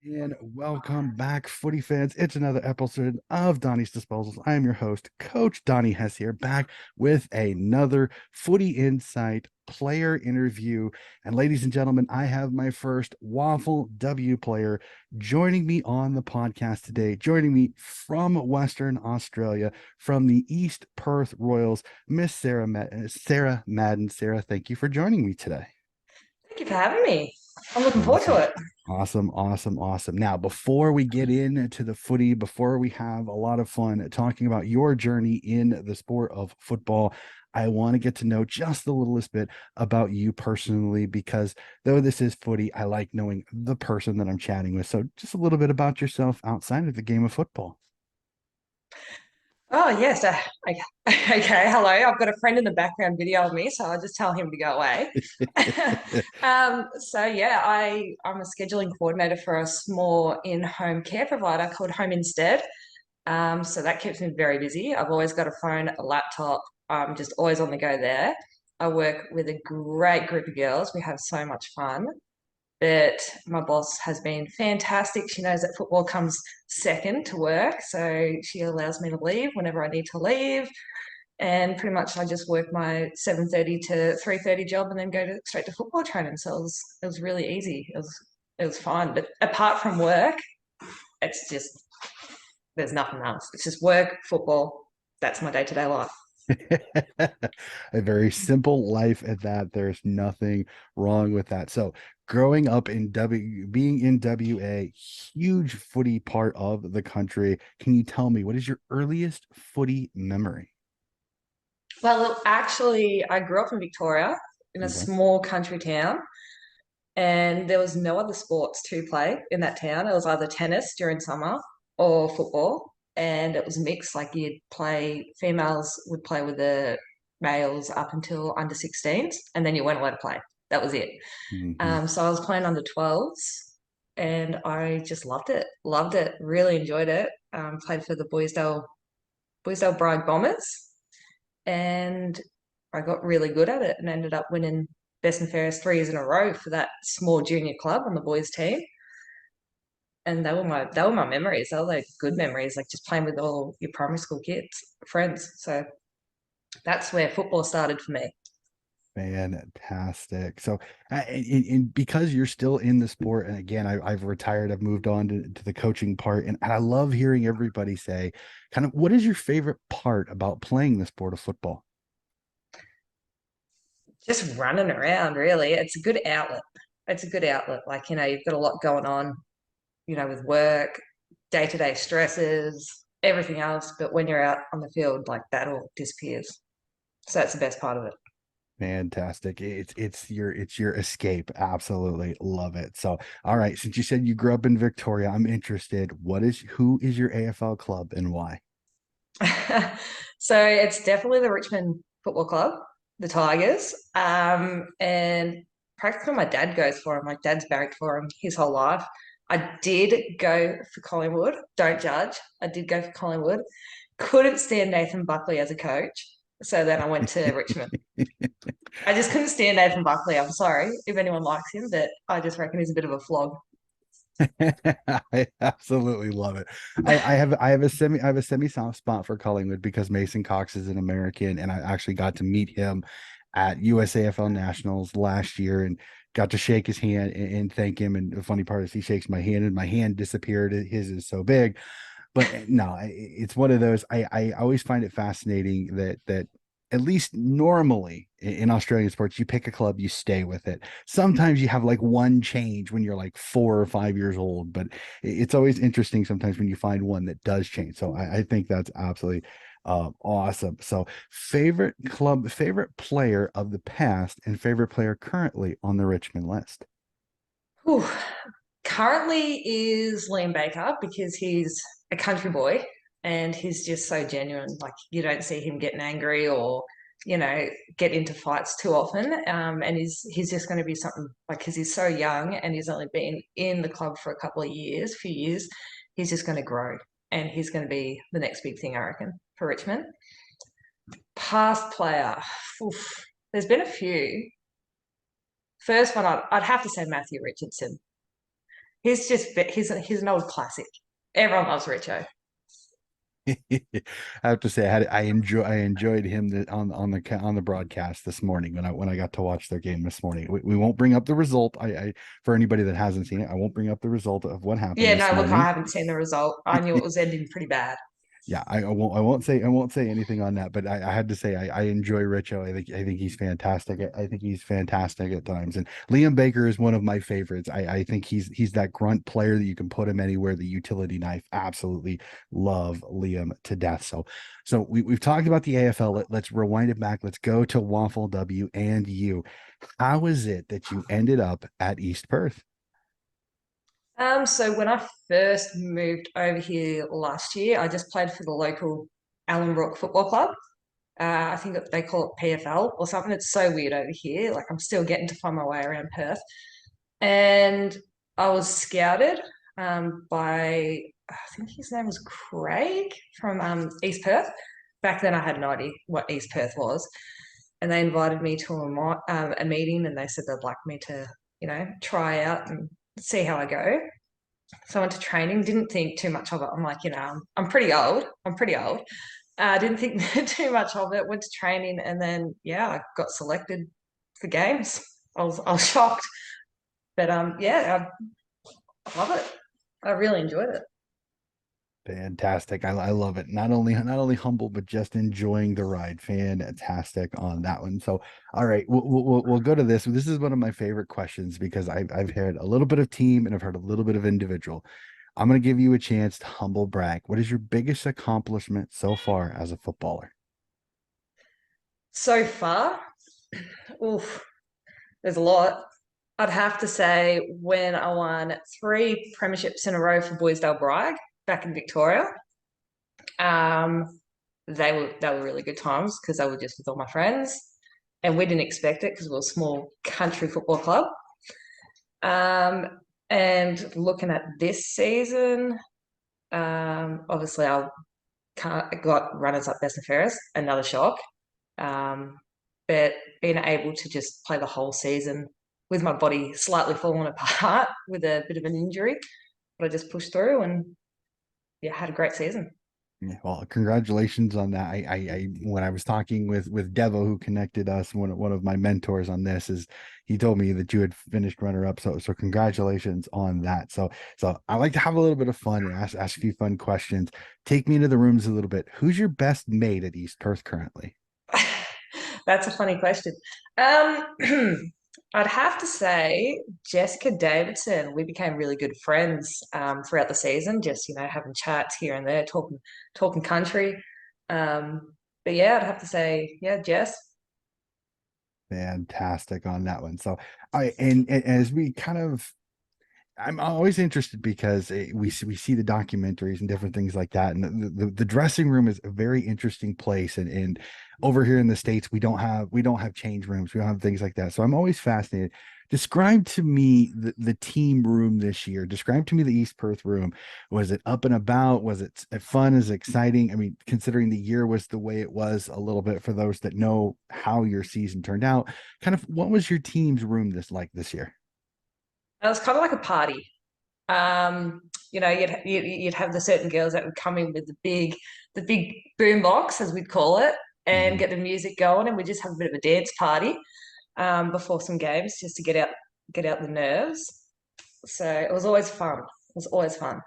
And welcome back, footy fans. It's another episode of Donnie's Disposals. I am your host, Coach Donnie Hess, here, back with another Footy Insight player interview. And ladies and gentlemen, I have my first WAFLW player joining me on the podcast today, joining me from Western Australia, from the East Perth Royals, Miss Sarah Madden. Sarah, thank you for joining me today. Thank you for having me. I'm looking forward to Awesome. it. Awesome. Now, before we get into the footy, before we have a lot of fun talking about your journey in the sport of football, I want to get to know just the littlest bit about you personally, because though this is footy, I like knowing the person that I'm chatting with. So, just a little bit about yourself outside of the game of football. Oh, yes. Okay. Okay. Hello. I've got a friend in the background video of me, so I'll just tell him to go away. So yeah, I'm a scheduling coordinator for a small in-home care provider called Home Instead. So that keeps me very busy. I've always got a phone, a laptop. I'm just always on the go there. I work with a great group of girls. We have so much fun. But my boss has been fantastic. She knows that football comes second to work, so she allows me to leave whenever I need to leave. And pretty much, I just work my 7:30 to 3:30 job, and then go straight to football training. So it was really easy. It was fine. But apart from work, it's just there's nothing else. It's just work, football. That's my day-to-day life. A very simple life at that. There's nothing wrong with that. So, growing up in being in WA, huge footy part of the country. Can you tell me what is your earliest footy memory? Well, actually, I grew up in Victoria in a Okay. small country town. And there was no other sports to play in that town. It was either tennis during summer or football, and it was mixed. Like you'd play, females would play with the males up until under 16s, and then you weren't allowed to play. That was it. Hmm. So I was playing under 12s, and I just loved it, really enjoyed it. Played for the Boysdale Bride Bombers, and I got really good at it and ended up winning best and fairest 3 years in a row for that small junior club on the boys team. And they were my memories. They were like good memories, like just playing with all your primary school kids, friends. So that's where football started for me. Fantastic. So, and because you're still in the sport, and again, I've retired, I've moved on to the coaching part, and I love hearing everybody say, kind of, what is your favorite part about playing the sport of football? Just running around, really. It's a good outlet. It's a good outlet. Like, you've got a lot going on, with work, day-to-day stresses, everything else. But when you're out on the field, like that all disappears. So that's the best part of it. Fantastic. It's your escape. Absolutely love it. So, all right, since you said you grew up in Victoria, I'm interested. Who is your AFL club and why? So it's definitely the Richmond Football Club, the Tigers. And practically my dad goes for him. Like dad's barracked for him his whole life. I did go for Collingwood. Don't judge. I did go for Collingwood. Couldn't stand Nathan Buckley as a coach. So then I went to Richmond. I just couldn't stand Nathan Buckley. I'm sorry if anyone likes him, but I just reckon he's a bit of a flog. I absolutely love it. I have a semi soft spot for Collingwood because Mason Cox is an American, and I actually got to meet him at USAFL Nationals last year and got to shake his hand and thank him. And the funny part is he shakes my hand and my hand disappeared. His is so big. But no, it's one of those. I always find it fascinating that at least normally in Australian sports, you pick a club, you stay with it. Sometimes you have like one change when you're like 4 or 5 years old, but it's always interesting sometimes when you find one that does change. So I think that's absolutely awesome. So favorite club, favorite player of the past, and favorite player currently on the Richmond list. Whew. Currently is Liam Baker because he's a country boy and he's just so genuine. Like you don't see him getting angry or get into fights too often. And he's just going to be something like because he's so young and he's only been in the club for a couple of years, few years. He's just going to grow and he's going to be the next big thing, I reckon, for Richmond. Past player, oof, there's been a few. First one, I'd have to say Matthew Richardson. he's an old classic. Everyone loves Richo. I have to say, I enjoyed him on the broadcast this morning when I got to watch their game this morning. We won't bring up the result. For anybody that hasn't seen it, I won't bring up the result of what happened Yeah, this no, look, I morning. haven't seen the result. I knew it was ending pretty bad. Yeah, I won't say anything on that, but I had to say I enjoy Richo. I think he's fantastic. I think he's fantastic at times. And Liam Baker is one of my favorites. I think he's that grunt player that you can put him anywhere, the utility knife. Absolutely love Liam to death. So we've talked about the AFL. Let's rewind it back. Let's go to WAFLW and you. How is it that you ended up at East Perth? So when I first moved over here last year, I just played for the local Allenbrook Football Club. I think that they call it PFL or something. It's so weird over here. Like I'm still getting to find my way around Perth. And I was scouted by, I think his name was Craig from East Perth. Back then, I had no idea what East Perth was. And they invited me to a meeting and they said they'd like me to, try out and see how I go. So I went to training, didn't think too much of it. I'm like, I'm pretty old. I'm pretty old. I didn't think too much of it. Went to training, and then yeah, I got selected for games. I was shocked, but yeah, I love it. I really enjoyed it. Fantastic. I love it. Not only humble, but just enjoying the ride. Fantastic on that one. So, all right, we'll go to this. This is one of my favorite questions because I've heard a little bit of team and I've heard a little bit of individual. I'm going to give you a chance to humble brag. What is your biggest accomplishment so far as a footballer? So far, oof, there's a lot. I'd have to say when I won 3 premierships in a row for Boysdale Bragg back in Victoria. Um, they were really good times because I was just with all my friends, and we didn't expect it because we were a small country football club. Um, and looking at this season, obviously I got runners up best and fairest, another shock. Um, but being able to just play the whole season with my body slightly falling apart with a bit of an injury, but I just pushed through and yeah, had a great season. Yeah, well, congratulations on that. When I was talking with Devo, who connected us, one of my mentors on this, is he told me that you had finished runner up. So congratulations on that. So I like to have a little bit of fun and ask a few fun questions. Take me into the rooms a little bit. Who's your best mate at East Perth currently? That's a funny question. Um, I'd have to say Jessica Davidson. We became really good friends throughout the season. Just having chats here and there, talking country. But yeah, I'd have to say yeah, Jess. Fantastic on that one. So and as we kind of I'm always interested because we see the documentaries and different things like that, and the dressing room is a very interesting place. And over here in the States, we don't have change rooms, we don't have things like that. So I'm always fascinated. Describe to me the team room this year. Describe to me the East Perth room. Was it up and about? Was it fun? Is it exciting? I mean, considering the year was the way it was, a little bit for those that know how your season turned out. Kind of, what was your team's room this year? It was kind of like a party. You'd have the certain girls that would come in with the big boom box, as we'd call it, and Mhm. get the music going, and we just have a bit of a dance party before some games, just to get out the nerves. So it was always fun. It was always fun.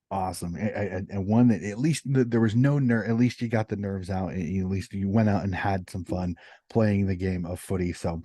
Awesome. And one that at least there was no nerve. At least you got the nerves out. And at least you went out and had some fun playing the game of footy. So,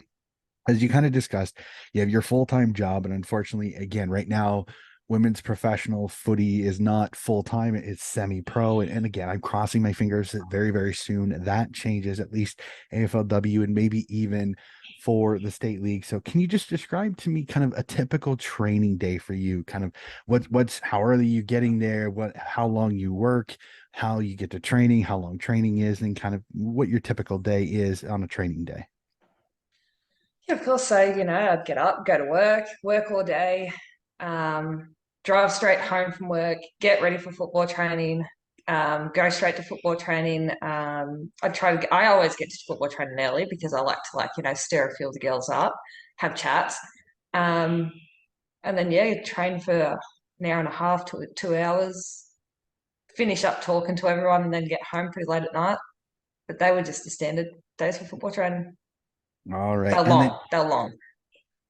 as you kind of discussed, you have your full-time job. And unfortunately, again, right now, women's professional footy is not full-time, it's semi-pro. And again, I'm crossing my fingers that very, very soon that changes, at least AFLW and maybe even for the state league. So can you just describe to me kind of a typical training day for you? Kind of what's how early you getting there, how long you work, how you get to training, how long training is, and kind of what your typical day is on a training day. Yeah, of course. So, I'd get up, go to work all day, um, drive straight home from work, get ready for football training, go straight to football training. I always get to football training early because I like to stir a few of the girls up, have chats. Um, and then yeah, train for an hour and a half to 2 hours, finish up talking to everyone, and then get home pretty late at night. But they were just the standard days for football training. All right. They're And then long. They're long.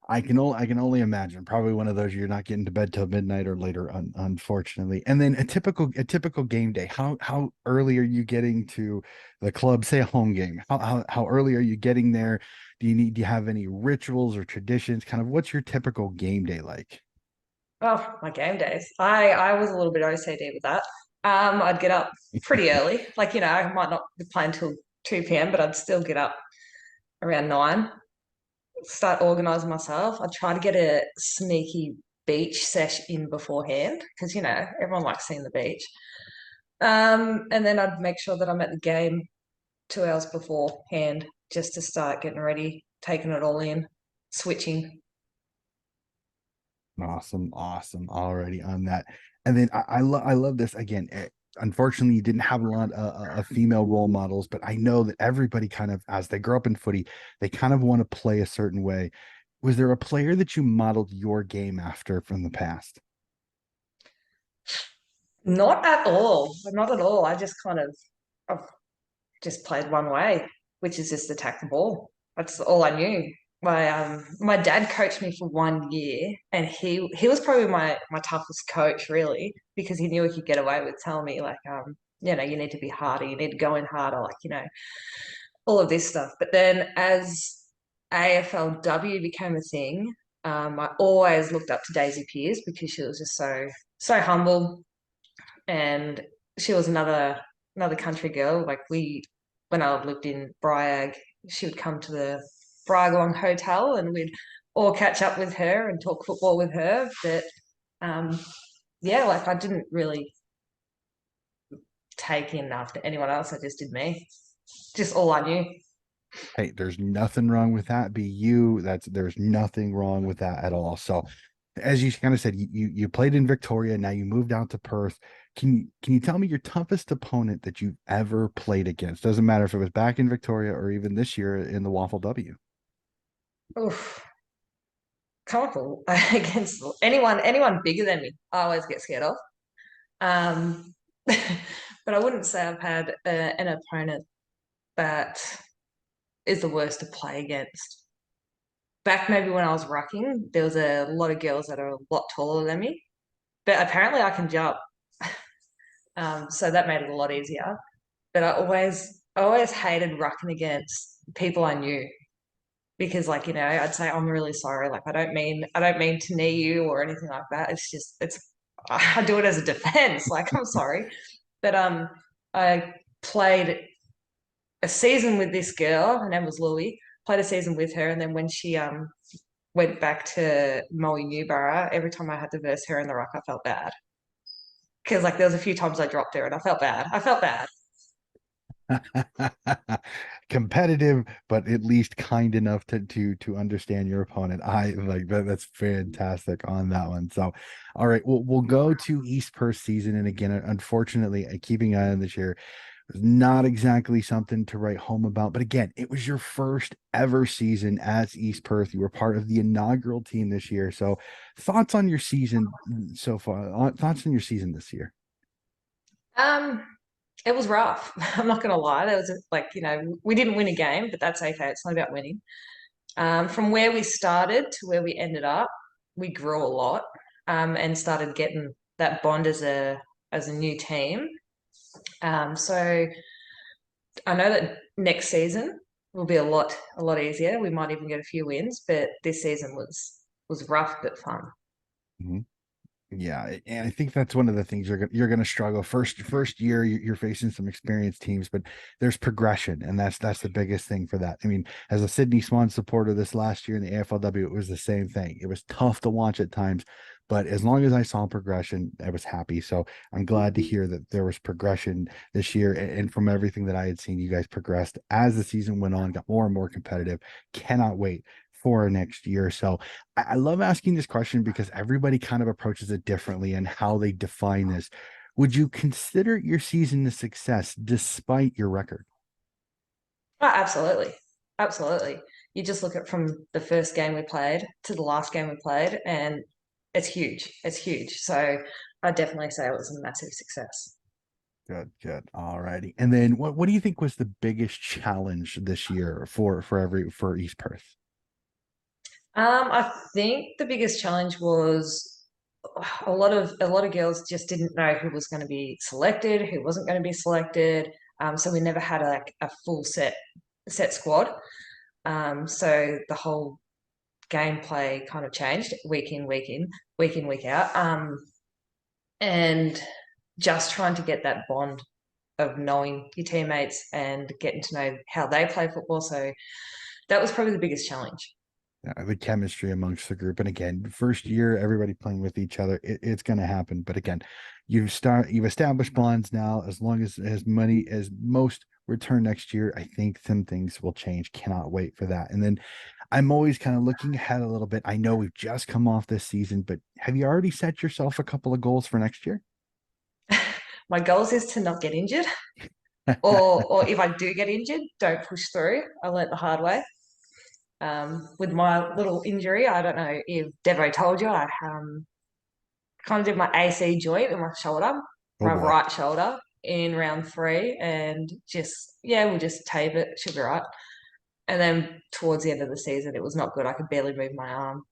I can only imagine probably one of those you're not getting to bed till midnight or later, unfortunately. And then a typical game day. How early are you getting to the club? Say a home game. How early are you getting there? Do you have any rituals or traditions? Kind of what's your typical game day like? Oh, my game days. I was a little bit OCD with that. I'd get up pretty early. Like, I might not be playing till 2 p.m., but I'd still get up around 9, start organizing myself. I'd try to get a sneaky beach sesh in beforehand because, everyone likes seeing the beach. And then I'd make sure that I'm at the game 2 hours beforehand just to start getting ready, taking it all in, switching. Awesome, awesome. Already on that. And then I love this again. Unfortunately, you didn't have a lot of female role models, but I know that everybody kind of, as they grow up in footy, they kind of want to play a certain way. Was there a player that you modeled your game after from the past? Not at all. Not at all. I just kind of I've just played one way, which is just attack the ball. That's all I knew. My dad coached me for 1 year, and he was probably my toughest coach really because he knew he could get away with telling me like you need to be harder, you need to go in harder, like all of this stuff. But then as AFLW became a thing, I always looked up to Daisy Pearce because she was just so humble, and she was another country girl. Like when I lived in Bryag, she would come to the Bryagong Hotel, and we'd all catch up with her and talk football with her. But um, yeah, like I didn't really take in after anyone else. I just did me, just all I knew. Hey, there's nothing wrong with that. Be you. There's nothing wrong with that at all. So, as you kind of said, you played in Victoria. Now you moved out to Perth. Can you tell me your toughest opponent that you've ever played against? Doesn't matter if it was back in Victoria or even this year in the WAFLW. Oof, comical against anyone bigger than me. I always get scared of. Um, but I wouldn't say I've had an opponent that is the worst to play against. Back maybe when I was rucking, there was a lot of girls that are a lot taller than me, but apparently I can jump, so that made it a lot easier. But I always hated rucking against people I knew because, like, I'd say I'm really sorry, like I don't mean to knee you or anything like that. I do it as a defense, like I'm sorry, but I played a season with this girl. Her name was Louie. Played a season with her, and then when she went back to Moe Newborough, every time I had to verse her in the ruck, I felt bad because like there was a few times I dropped her and I felt bad. I felt bad. Competitive, but at least kind enough to understand your opponent. I like that. That's fantastic on that one. So, all right, we'll go to East Perth season, and again, unfortunately, keeping an eye on this year was not exactly something to write home about. But again, it was your first ever season as East Perth. You were part of the inaugural team this year. So, thoughts on your season so far? Thoughts on your season this year? Um, it was rough. I'm not gonna lie. There was like we didn't win a game, but that's okay. It's not about winning. From where we started to where we ended up, we grew a lot, and started getting that bond as a new team. So I know that next season will be a lot easier. We might even get a few wins, but this season was rough but fun. Mhm. Yeah, and I think that's one of the things you're gonna struggle first year. You're facing some experienced teams, but there's progression, and that's the biggest thing for that. I mean, as a Sydney Swan supporter, this last year in the AFLW, it was the same thing. It was tough to watch at times, but as long as I saw progression, I was happy. So I'm glad to hear that there was progression this year, and from everything that I had seen, you guys progressed as the season went on, got more and more competitive. Cannot wait for next year. So I love asking this question because everybody kind of approaches it differently and how they define this. Would you consider your season a success despite your record? Oh, absolutely. Absolutely. You just look at from the first game we played to the last game we played, and it's huge. It's huge. So I'd definitely say it was a massive success. Good, good. All righty. And then what do you think was the biggest challenge this year for East Perth? I think the biggest challenge was a lot of girls just didn't know who was going to be selected, who wasn't going to be selected. So we never had a full set squad. So the whole gameplay kind of changed week in, week out. And just trying to get that bond of knowing your teammates and getting to know how they play football. So that was probably the biggest challenge. The chemistry amongst the group. And again, first year, everybody playing with each other, it's going to happen. But again, you've established bonds now. As long as money as most return next year, I think some things will change. Cannot wait for that. And then I'm always kind of looking ahead a little bit. I know we've just come off this season, but have you already set yourself a couple of goals for next year? My goals is to not get injured, or if I do get injured, don't push through. I learnt the hard way. With my little injury, I don't know if Devo told you, I kind of did my AC joint in my shoulder, Oh my boy. right shoulder in round three, and just yeah, we'll just tape it, should be right. And then towards the end of the season, it was not good. I could barely move my arm.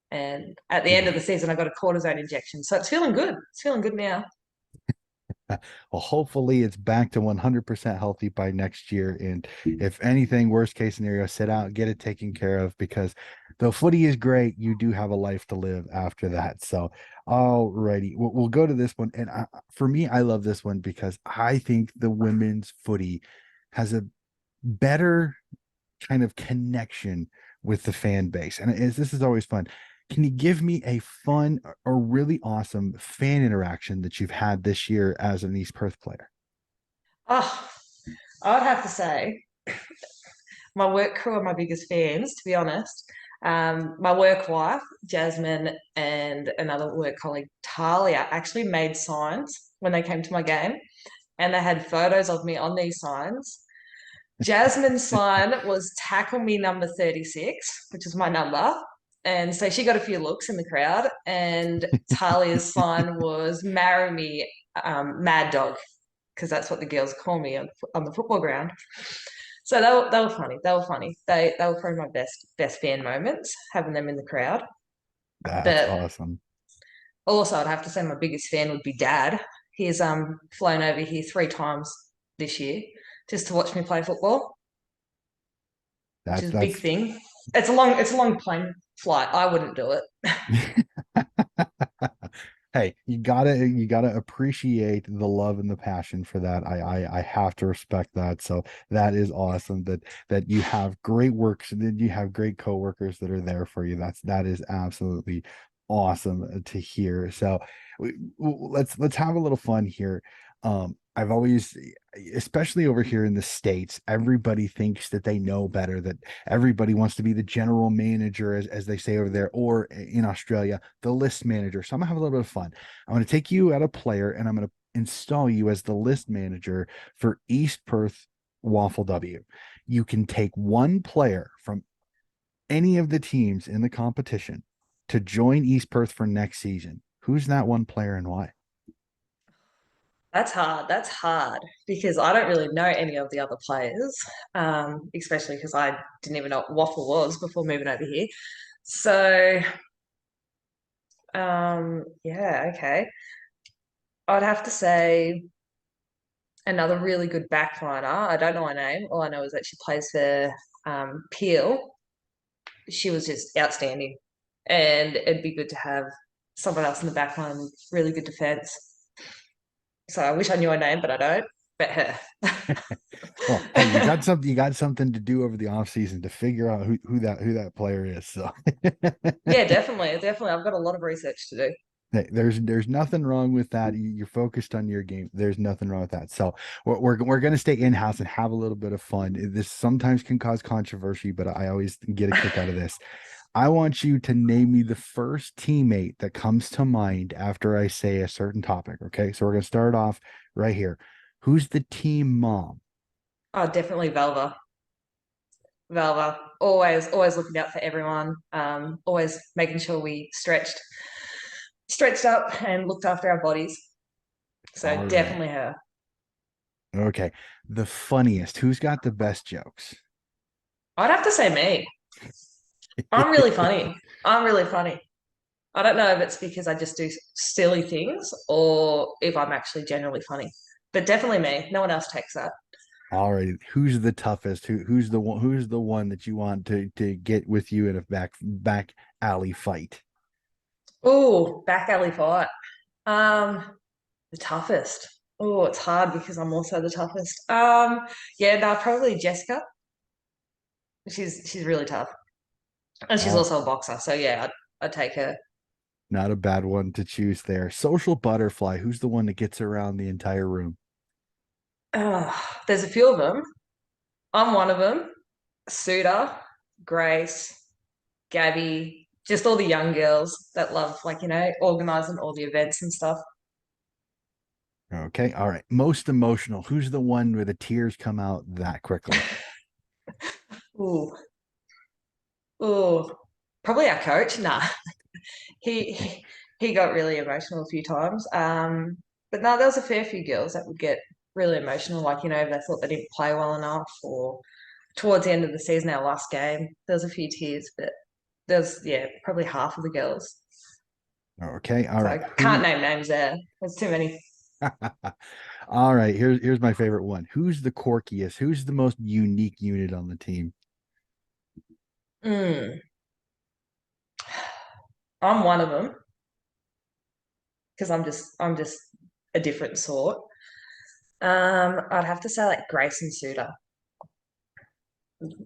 And at the end of the season, I got a cortisone injection, so it's feeling good. It's feeling good now. Well, hopefully it's back to 100% healthy by next year. And if anything, worst case scenario, sit out, get it taken care of because though footy is great, you do have a life to live after that. So, alrighty, we'll go to this one. And for me, I love this one because I think the women's footy has a better kind of connection with the fan base. And this is always fun. Can you give me a fun or really awesome fan interaction that you've had this year as an East Perth player? Oh, I would have to say my work crew are my biggest fans, to be honest. My work wife, Jasmine, and another work colleague, Talia, actually made signs when they came to my game, and they had photos of me on these signs. Jasmine's sign was tackle me number 36, which is my number. And so she got a few looks in the crowd. And Talia's sign was marry me, mad dog, because that's what the girls call me on the football ground. So they were funny. They were funny. They were probably my best fan moments, having them in the crowd. That's But awesome. also, I'd have to say my biggest fan would be Dad. He's flown over here 3 times this year just to watch me play football, which That's is a big that's thing. It's a long plane flight. I wouldn't do it. hey, you gotta appreciate the love and the passion for that. I have to respect that. So that is awesome that you have great works and then you have great coworkers that are there for you. That is absolutely awesome to hear. So let's have a little fun here. I've always, especially over here in the States, everybody thinks that they know better, that everybody wants to be the general manager, as they say over there, or in Australia, the list manager. So I'm gonna have a little bit of fun. I'm gonna take you at a player and I'm gonna install you as the list manager for East Perth WAFLW. You can take one player from any of the teams in the competition to join East Perth for next season. Who's that one player and why? That's hard. That's hard because I don't really know any of the other players, especially because I didn't even know what waffle was before moving over here. So, yeah, okay. I'd have to say another really good backliner. I don't know her name. All I know is that she plays for Peel. She was just outstanding, and it'd be good to have someone else in the back line with really good defense. So I wish I knew her name, but I don't. But her. Well, hey, you got something to do over the off season to figure out who that player is. So Yeah, definitely, definitely. I've got a lot of research to do. hey, there's nothing wrong with that. You're focused on your game. There's nothing wrong with that. So we're going to stay in house and have a little bit of fun. This sometimes can cause controversy, but I always get a kick out of this. I want you to name me the first teammate that comes to mind after I say a certain topic. Okay, so we're going to start off right here. Who's the team mom? Oh, definitely Velva. Velva. Always looking out for everyone. Always making sure we stretched. stretched up and looked after our bodies. So All right. definitely her. Okay. The funniest. Who's got the best jokes? I'd have to say me. I'm really funny. I'm really funny. I don't know if it's because I just do silly things or if I'm actually generally funny, but definitely me. No one else takes that. All right. Who's the toughest? Who's the one that you want to get with you in a back alley fight? Oh, back alley fight. Um, the toughest. Oh, it's hard because I'm also the toughest. Yeah, no, probably Jessica. She's really tough, and she's All also a boxer. So yeah, I'd take her. Not a bad one to choose there. Social butterfly. Who's the one that gets around the entire room? There's a few of them. I'm one of them. Suda, Grace, Gabby, just all the young girls that love, like, organizing all the events and stuff. Okay. All right. Most emotional. Who's the one where the tears come out that quickly? Ooh, ooh, probably our coach. Nah, he he got really emotional a few times. But no, there was a fair few girls that would get really emotional, like, if they thought they didn't play well enough, or towards the end of the season, our last game, there was a few tears, but there's yeah, probably half of the girls. Okay. All So right. I can't name names there. There's too many. All right. Here's my favorite one. Who's the quirkiest? Who's the most unique unit on the team? Mm, I'm one of them because I'm just a different sort. I'd have to say like Grace and Suda.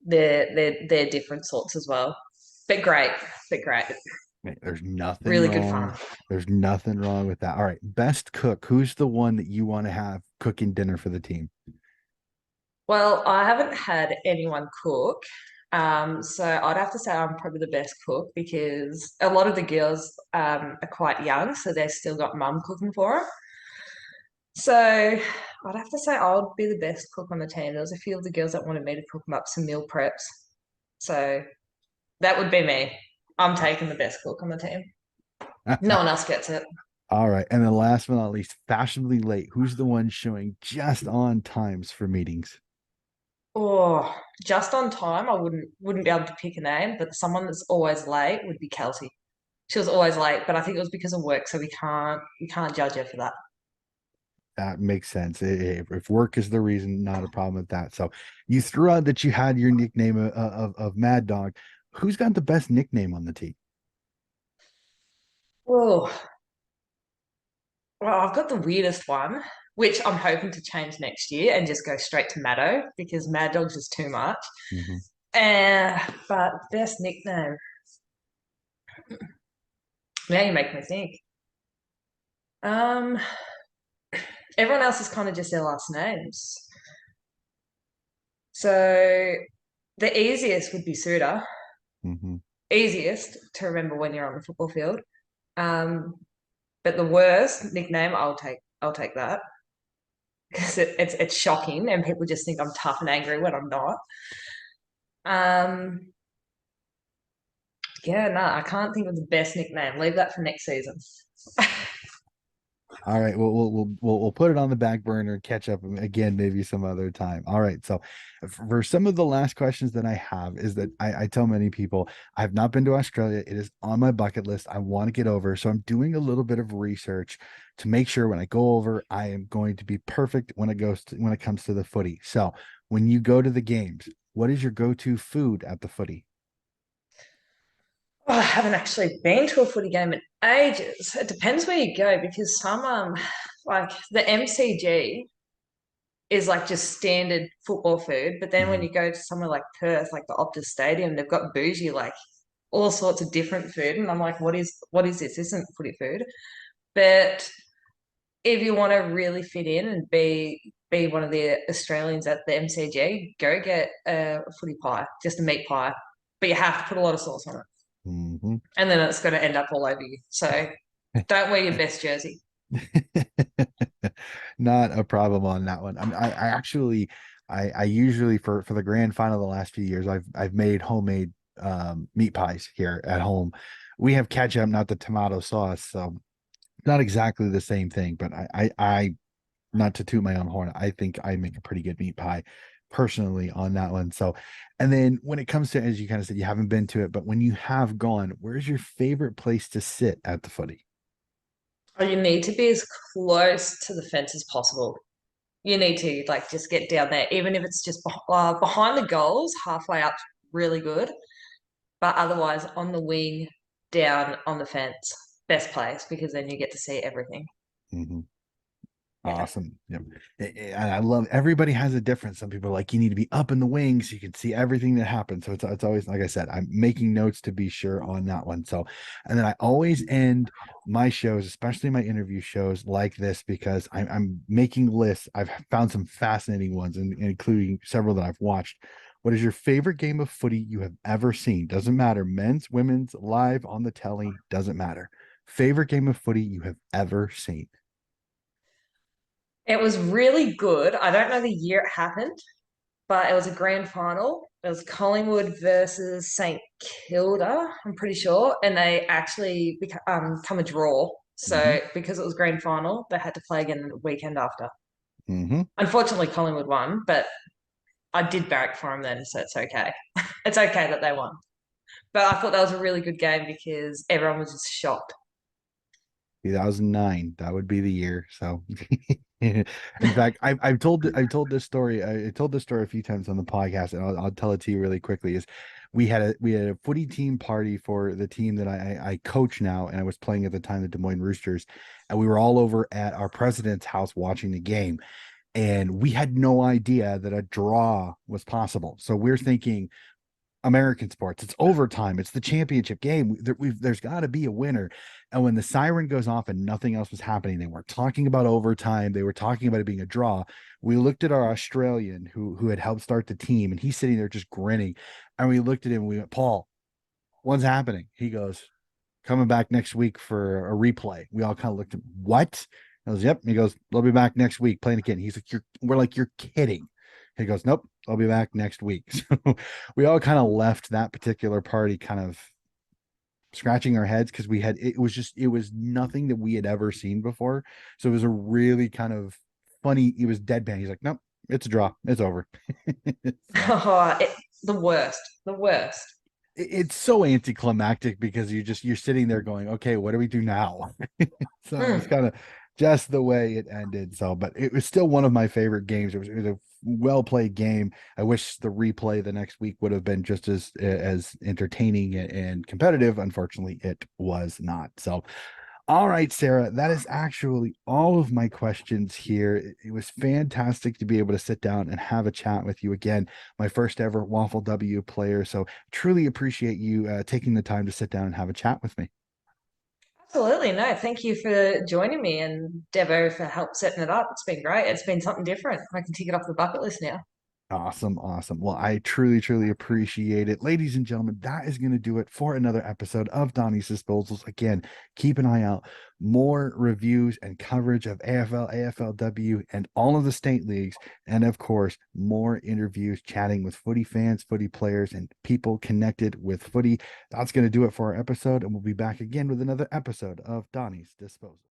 They're different sorts as well. But great, but great. There's nothing Really good fun. wrong. There's nothing wrong with that. All right. Best cook. Who's the one that you want to have cooking dinner for the team? Well, I haven't had anyone cook. So I'd have to say I'm probably the best cook because a lot of the girls are quite young, so they've still got mum cooking for them. So I'd have to say I would be the best cook on the team. There was a few of the girls that wanted me to cook them up some meal preps. So that would be me. I'm taking the best cook on the team. No one else gets it. All right. And then last but not least, fashionably late. Who's the one showing just on times for meetings? Oh, just on time, I wouldn't be able to pick a name, but someone that's always late would be Kelsey. She was always late, but I think it was because of work, so we can't judge her for that. That makes sense. If work is the reason, not a problem with that. So you threw out that you had your nickname of Mad Dog. Who's got the best nickname on the team? Oh, well, I've got the weirdest one, which I'm hoping to change next year and just go straight to Maddo because Mad Dog's just too much. Mhm. But best nickname. Now you make me think. Um, Everyone else is kind of just their last names. So the easiest would be Suda. Mhm. Easiest to remember when you're on the football field. Um, but the worst nickname, I'll take that because it's shocking and people just think I'm tough and angry when I'm not. Um, yeah, no, I can't think of the best nickname. Leave that for next season. All right, we'll put it on the back burner, catch up again maybe some other time. All right, so for some of the last questions that I have is that I tell many people I've not been to Australia. It is on my bucket list. I want to get over, so I'm doing a little bit of research to make sure when I go over, I am going to be perfect when it comes to the footy. So when you go to the games, what is your go-to food at the footy? Oh, I haven't actually been to a footy game in ages. It depends where you go because some like the MCG is like just standard football food, but then when Mhm. you go to somewhere like Perth, like the Optus Stadium, they've got bougie like all sorts of different food, and I'm like, what is this? This isn't footy food. But if you want to really fit in and be one of the Australians at the MCG, go get a footy pie, just a meat pie, but you have to put a lot of sauce on it, Mhm. and then it's going to end up all over you. So don't wear your best jersey. Not a problem on that one. I actually, I usually for the grand final the last few years, I've made homemade meat pies here at home. We have ketchup, not the tomato sauce. So not exactly the same thing, but I not to toot my own horn, I think I make a pretty good meat pie personally on that one. So, and then when it comes to, as you kind of said, you haven't been to it, but when you have gone, where's your favorite place to sit at the footy? Oh, you need to be as close to the fence as possible. You need to like just get down there, even if it's just behind the goals, halfway up, really good. But otherwise, on the wing, down on the fence, best place because then you get to see everything. Mm-hmm. Yeah. Awesome. Yep. And I love everybody has a difference. Some people are like you need to be up in the wings so you can see everything that happens. So it's always like I said, I'm making notes to be sure on that one. So and then I always end my shows, especially my interview shows like this because I'm making lists. I've found some fascinating ones, including several that I've watched. What is your favorite game of footy you have ever seen? Doesn't matter. Men's, women's, live on the telly, doesn't matter. Favorite game of footy you have ever seen. It was really good. I don't know the year it happened, but it was a grand final. It was Collingwood versus St Kilda, I'm pretty sure, and they actually come a draw. Mm-hmm. So because it was grand final, they had to play again the weekend after. Mm-hmm. Unfortunately, Collingwood won, but I did barrack for them then, so it's okay. It's okay that they won. But I thought that was a really good game because everyone was just shocked. 2009, that would be the year. So in fact, I've told this story. I told this story a few times on the podcast, and I'll tell it to you really quickly. Is we had a footy team party for the team that I coach now, and I was playing at the time, the Des Moines Roosters, and we were all over at our president's house watching the game, and we had no idea that a draw was possible. So we're thinking American sports. It's overtime. It's the championship game. There's got to be a winner. And when the siren goes off and nothing else was happening, they weren't talking about overtime. They were talking about it being a draw. We looked at our Australian who had helped start the team, and he's sitting there just grinning. And we looked at him and we went, Paul, what's happening? He goes, coming back next week for a replay. We all kind of looked at what? I was, yep. He goes, they'll be back next week playing again. He's like, we're like, you're kidding. He goes, nope, I'll be back next week. So we all kind of left that particular party kind of scratching our heads because it was nothing that we had ever seen before. So it was a really kind of funny, it was deadpan. He's like, nope, it's a draw. It's over. So Oh, the worst, the worst. it's so anticlimactic because you're sitting there going, okay, what do we do now? So it was Mm. kind of just the way it ended. So, but it was still one of my favorite games. It was a well played game. I wish the replay the next week would have been just as entertaining and competitive. Unfortunately, it was not. So, all right, Sarah, that is actually all of my questions here. It was fantastic to be able to sit down and have a chat with you again, my first ever WAFLW player. So, truly appreciate you taking the time to sit down and have a chat with me. Absolutely. No, thank you for joining me and Devo for help setting it up. It's been great. It's been something different. I can tick it off the bucket list now. Awesome, awesome. Well, I truly, truly appreciate it. Ladies and gentlemen, that is going to do it for another episode of Donnie's Disposals. Again, keep an eye out. More reviews and coverage of AFL, AFLW, and all of the state leagues. And of course, more interviews chatting with footy fans, footy players, and people connected with footy. That's going to do it for our episode. And we'll be back again with another episode of Donnie's Disposal.